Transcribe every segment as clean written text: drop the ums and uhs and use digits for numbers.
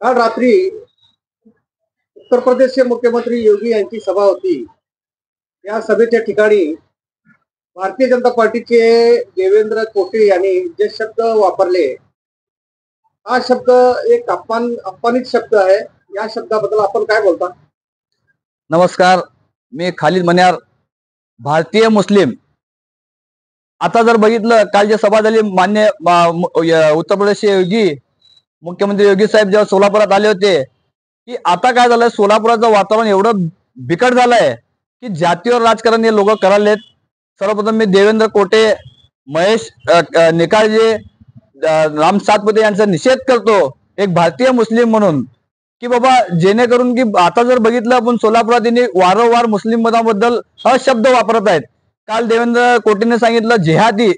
काल रात्री उत्तर प्रदेशचे मुख्यमंत्री योगी यांची सभा होती. या सभेच्या ठिकाणी भारतीय जनता पार्टीचे देवेंद्र कोटे यांनी जे शब्द वापरले, हा शब्द एक अपमानित शब्द आहे. या शब्दाबद्दल आपण काय बोलता? नमस्कार, मी खालिद मन्यार, भारतीय मुस्लिम. आता जर बघितलं, काल जे सभा झाली, मान्य उत्तर प्रदेशचे मुख्यमंत्री योगी साहेब जेव्हा सोलापुरात आले होते, की आता काय झालंय, सोलापुराचं वातावरण एवढं बिकट झालंय की जातीवर राजकारण हे लोक करायलेत. सर्वप्रथम मी देवेंद्र कोटे, महेश निकाळजे, राम सातपुते यांचा निषेध करतो एक भारतीय मुस्लिम म्हणून, की बाबा जेणेकरून की आता जर बघितलं आपण सोलापुरात यांनी वारंवार मुस्लिम मताबद्दल शब्द वापरत आहेत. काल देवेंद्र कोटेने सांगितलं जिहादी,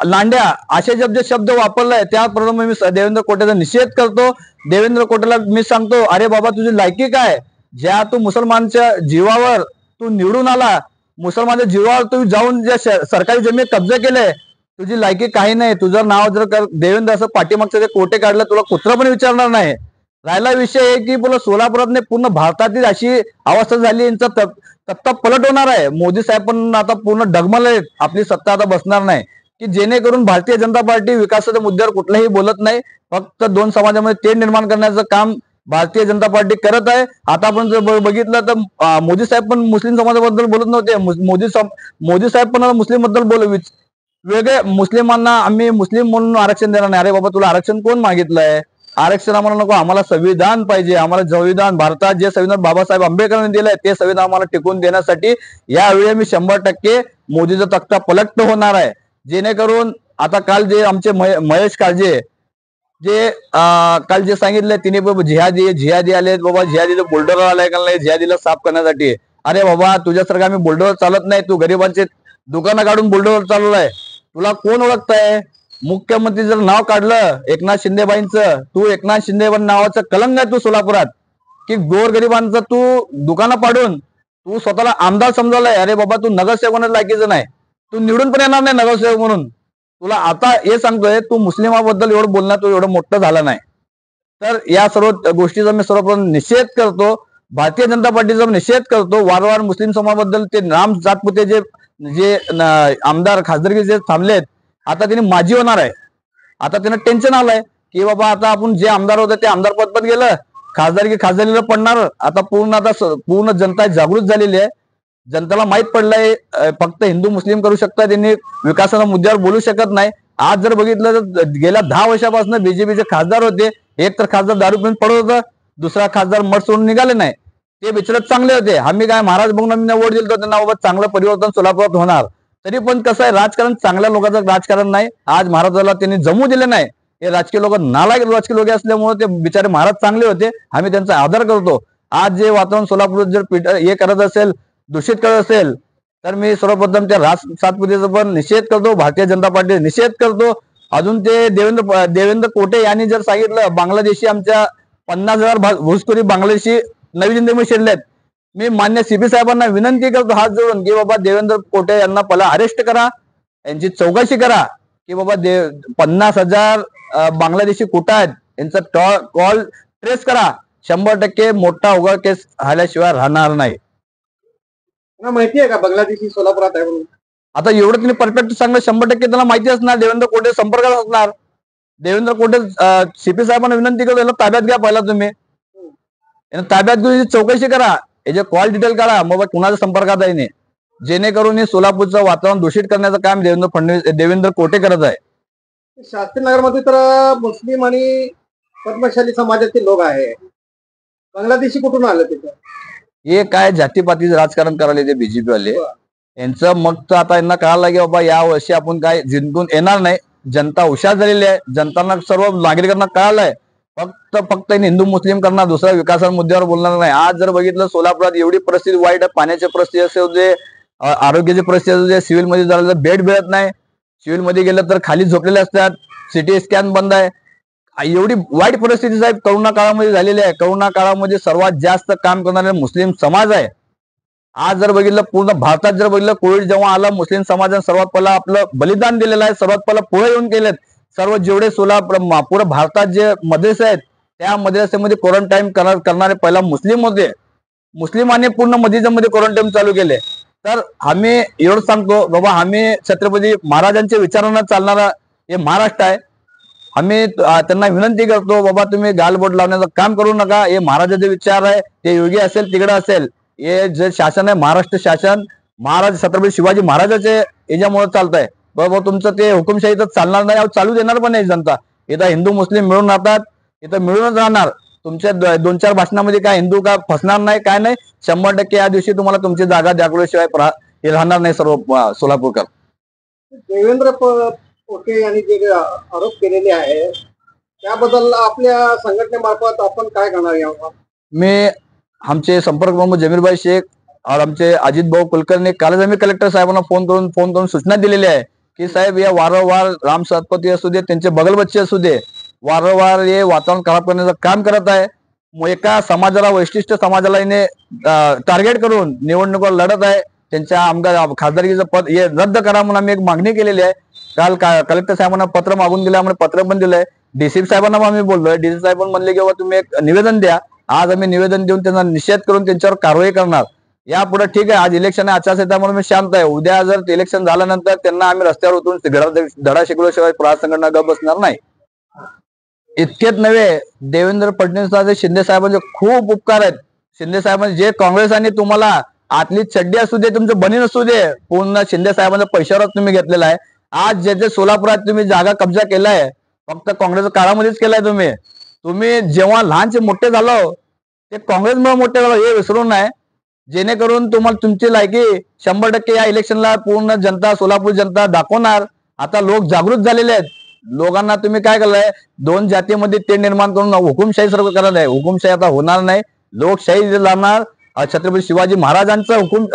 लांड्या असे जे शब्द वापरलाय त्याप्रमाणे मी देवेंद्र कोटेचा निषेध करतो. देवेंद्र कोटेला मी सांगतो, अरे बाबा तुझी लायकी काय? ज्या तू मुसलमानच्या जीवावर तू निवडून आला, मुसलमानच्या जीवावर तू जाऊन ज्या सरकारी जमीन कब्जा केले, तुझी लायकी काही नाही. तुझं नाव जर देवेंद्र असं पाठीमागचं ते कोटे काढलं, तुला कुत्र पण विचारणार नाही. राहिला विषय आहे की बोला सोलापुरात पूर्ण भारतातील अशी अवस्था झाली, यांचा सत्ता पलट होणार आहे. मोदी साहेब पण आता पूर्ण डगमले, आपली सत्ता आता बसणार नाही. की जेणेकरून भारतीय जनता पार्टी विकासाच्या मुद्द्यावर कुठलाही बोलत नाही, फक्त दोन समाजामध्ये तेढ निर्माण करण्याचं काम भारतीय जनता पार्टी करत आहे. आता आपण जर बघितलं तर मोदी साहेब पण मुस्लिम समाजाबद्दल बोलत नव्हते. मोदी साहेब पण मुस्लिम बद्दल वेगळे मुस्लिमांना आम्ही मुस्लिम म्हणून आरक्षण देणार नाही. अरे बाबा, तुला आरक्षण कोण मागितलंय? आरक्षण आम्हाला नको, आम्हाला संविधान पाहिजे. आम्हाला संविधान, भारतात जे संविधान बाबासाहेब आंबेडकरांनी दिलंय ते संविधान आम्हाला टिकून देण्यासाठी यावेळी मी 100% मोदीचा तख्ता पलट होणार आहे. जेणेकरून आता काल जे आमचे महेश काळजे जे काल जे सांगितलंय तिने बाबा जिहादी आले बाबा, जिहादीचं बुलडोर आलाय का नाही जिहादीला साफ करण्यासाठी. अरे बाबा, तुझ्यासारखं आम्ही बुलडोर चालत नाही. तू गरिबांचे दुकानं काढून बुलडोर चालवलाय. तुला कोण ओळखताय? मुख्यमंत्री जर नाव काढलं एकनाथ शिंदेबाईंचं, तू एकनाथ शिंदे नावाचं कलंक आहे तू सोलापुरात, की गोरगरिबांचं तू दुकानं पाडून तू स्वतःला आमदार समजावलाय. अरे बाबा, तू नगरसेवक होण्यास लायकीचं नाही, तू निवडून पण येणार नाही नगरसेवक म्हणून. तुला आता हे सांगतोय, तू मुस्लिमाबद्दल एवढं बोलणार, तू एवढं मोठं झाला नाही. तर या सर्व गोष्टीचा मी सर्वप्रथम निषेध करतो. भारतीय जनता पार्टीचा निषेध करतो. वारंवार मुस्लिम समाजाबद्दल ते राम सातपुते जे आमदार खासदारकी जे थांबलेत, आता त्यांनी माजी होणार आहे. आता त्यांना टेन्शन आलंय की बाबा आता आपण जे आमदार होते ते आमदार पद पण गेलं, खासदारीला पडणार. आता पूर्ण जनता जागृत झालेली आहे. जनतेला माहित पडलंय फक्त हिंदू मुस्लिम करू शकतात, त्यांनी विकासाच्या मुद्द्यावर बोलू शकत नाही. आज जर बघितलं तर गेल्या 10 वर्षापासून बीजेपीचे खासदार होते, एक तर खासदार दारू पिऊन पडत होता, दुसरा खासदार मठ सोडून निघाले नाही. ते बिचारे चांगले होते. आम्ही काय महाराज बघून आम्ही वोट दिलं, त्यांना बाबा चांगलं परिवर्तन सोलापुरात होणार. तरी पण कसं आहे, राजकारण चांगल्या लोकांचं राजकारण नाही. आज महाराजाला त्यांनी जमू दिले नाही. हे राजकीय लोक नालायक राजकीय लोक असल्यामुळे ते बिचारे महाराज चांगले होते, आम्ही त्यांचा आदर करतो. आज जे वातावरण सोलापुरात जर हे करत असेल, दूषित करत असेल, तर मी सर्वप्रथम त्या राज सातपुतेचा पण निषेध करतो, भारतीय जनता पार्टीचा निषेध करतो. अजून ते देवेंद्र कोटे यांनी जर सांगितलं बांगलादेशी आमच्या 50,000 घुसखोरी बांगलादेशी नवी दिल्लीमध्ये शिरलेत. मी मान्य सीपी साहेबांना विनंती करतो हात जोडून की बाबा देवेंद्र कोटे यांना पहिला अरेस्ट करा, यांची चौकशी करा की बाबा 50,000 बांगलादेशी कुठं आहेत, यांचा कॉल ट्रेस करा. 100% मोठा उघड केस झाल्याशिवाय राहणार नाही. माहिती आहे का बांगलादेशी सोलापुरात आहे म्हणून? आता एवढं त्यांनी परफेक्ट सांगलं, 100% त्यांना माहिती असणार. देवेंद्र कोटे संपर्कात असणार. देवेंद्र कोटे सीपी साहेबांना विनंती करतो, याला ताब्यात घ्या पहिला, तुम्ही यांना ताब्यात घेऊन चौकशी करा, याचे कॉल डिटेल काढा, मग कुणाच्या संपर्कात आहे, जेणेकरून हे सोलापूरचं वातावरण दूषित करण्याचं काम देवेंद्र कोटे करत आहे. शास्त्री नगरमध्ये तर मुस्लिम आणि पद्मशाली समाजाचे लोक आहे, बांगलादेशी कुठून आले तिथं? हे काय जातीपातीचं राजकारण करायला ते बीजेपी वाले, यांचं मग तर आता यांना कळालं की बाबा या वर्षी आपण काय जिंकून येणार नाही. जनता हुशार झालेली आहे, जनतांना सर्व नागरिकांना कळालंय. फक्त हिंदू मुस्लिम करणार, दुसऱ्या विकासाच्या मुद्द्यावर बोलणार नाही. आज जर बघितलं सोलापुरात एवढी परिस्थिती वाईट आहे, पाण्याची परिस्थिती असेल, जे आरोग्याची परिस्थिती असेल, जे सिव्हिलमध्ये झालेलं बेड मिळत नाही, सिव्हिलमध्ये गेलं तर खाली झोपलेले असतात, सिटी स्कॅन बंद आहे. एवढी वाईट परिस्थिती साहेब करोना काळामध्ये झालेली आहे. करोना काळामध्ये सर्वात जास्त काम करणारे मुस्लिम समाज आहे. आज जर बघितलं पूर्ण भारतात जर बघितलं, कोविड जेव्हा आला, मुस्लिम समाजाने सर्वात पहिला आपलं बलिदान दिलेलं आहे, सर्वात पहिला पुढे येऊन केलेत. सर्व जेवढे पूर्ण भारतात जे मदरसे आहेत त्या मदरसेमध्ये क्वारंटाईन करणारे पहिला मुस्लिम होते. मुस्लिमांनी पूर्ण मस्जिदमध्ये क्वारंटाईन चालू केले. तर आम्ही एवढं सांगतो बाबा, आम्ही छत्रपती महाराजांच्या विचारांना चालणारा हे महाराष्ट्र आहे. आम्ही त्यांना विनंती करतो बाबा, तुम्ही गालबोट लावण्याचं काम करू नका. हे महाराजाचे विचार आहे, ते योगी असेल तिकडे असेल, हे जे शासन आहे महाराष्ट्र शासन, महाराज छत्रपती शिवाजी महाराजाचे याच्यामुळे चालत आहे. बाबा तुमचं ते हुकुमशाही तर चालणार नाही, चालू देणार पण नाही जनता. इथं हिंदू मुस्लिम मिळून राहतात, इथं मिळूनच राहणार. तुमच्या 2-4 भाषणामध्ये काय हिंदू का फसणार नाही, काय नाही. 100% या दिवशी तुम्हाला तुमची जागा दाखवल्याशिवाय हे राहणार नाही सर्व सोलापूरकर. देवेंद्र कोटे यांनी जे आरोप केलेले आहे त्याबद्दल आपल्या संघटनेमार्फत आपण काय करणार यावर? मी आमचे संपर्क प्रमुख जमीरभाई शेख और आमचे अजित भाऊ कुलकर्णी, कालच आम्ही कलेक्टर साहेबांना फोन करून सूचना दिलेली आहे की साहेब, या वारंवार राम सातपती असू दे, त्यांचे बगल बच्चे असू दे, वारंवार हे वातावरण खराब करण्याचं काम करत आहे. एका समाजाला, वैशिष्ट्य समाजाला हिने टार्गेट करून निवडणुका लढत आहे. त्यांच्या आमदार खासदारकीचं पद हे रद्द करा म्हणून आम्ही एक मागणी केलेली आहे. काल कलेक्टर साहेबांना पत्र मागून दिलं, आम्हाला पत्र पण दिलंय. डीसी साहेबांना आम्ही बोललोय. डीसी साहेब पण म्हणले की बाबा तुम्ही एक निवेदन द्या. आज आम्ही निवेदन देऊन त्यांना निषेध करून त्यांच्यावर कारवाई करणार. यापुढे ठीक आहे, आज इलेक्शन आचारसंहिता म्हणून मी शांत आहे. उद्या जर इलेक्शन झाल्यानंतर त्यांना आम्ही रस्त्यावर उतरून धडा शिकवल्याशिवाय प्रहार संघटना गप बसणार नाही. इतकेच नव्हे, देवेंद्र फडणवीस शिंदे साहेबांचे खूप उपकार आहेत. शिंदे साहेबांचे जे काँग्रेसाने तुम्हाला आतली चड्डी असू दे, तुमचं बनीन असू दे, पूर्ण शिंदे साहेबांच्या पैशावर तुम्ही घेतलेला आहे. आज जे सोलापुरात तुम्ही जागा कब्जा केलाय, फक्त काँग्रेसच्या काळामध्येच केलाय. तुम्ही जेव्हा लहानचे मोठे झालो ते काँग्रेसमुळे मोठे झालो हे विसरून नाही. जेणेकरून तुम्हाला तुमची लायकी 100% या इलेक्शनला पूर्ण जनता, सोलापूर जनता दाखवणार. आता लोक जागृत झालेले आहेत. लोकांना तुम्ही काय केलंय, 2 जातीमध्ये ते निर्माण करून हुकुमशाही सर्व करत आहे. हुकुमशाही आता होणार नाही, लोकशाही जाणार. छत्रपती शिवाजी महाराजांचा हुकुम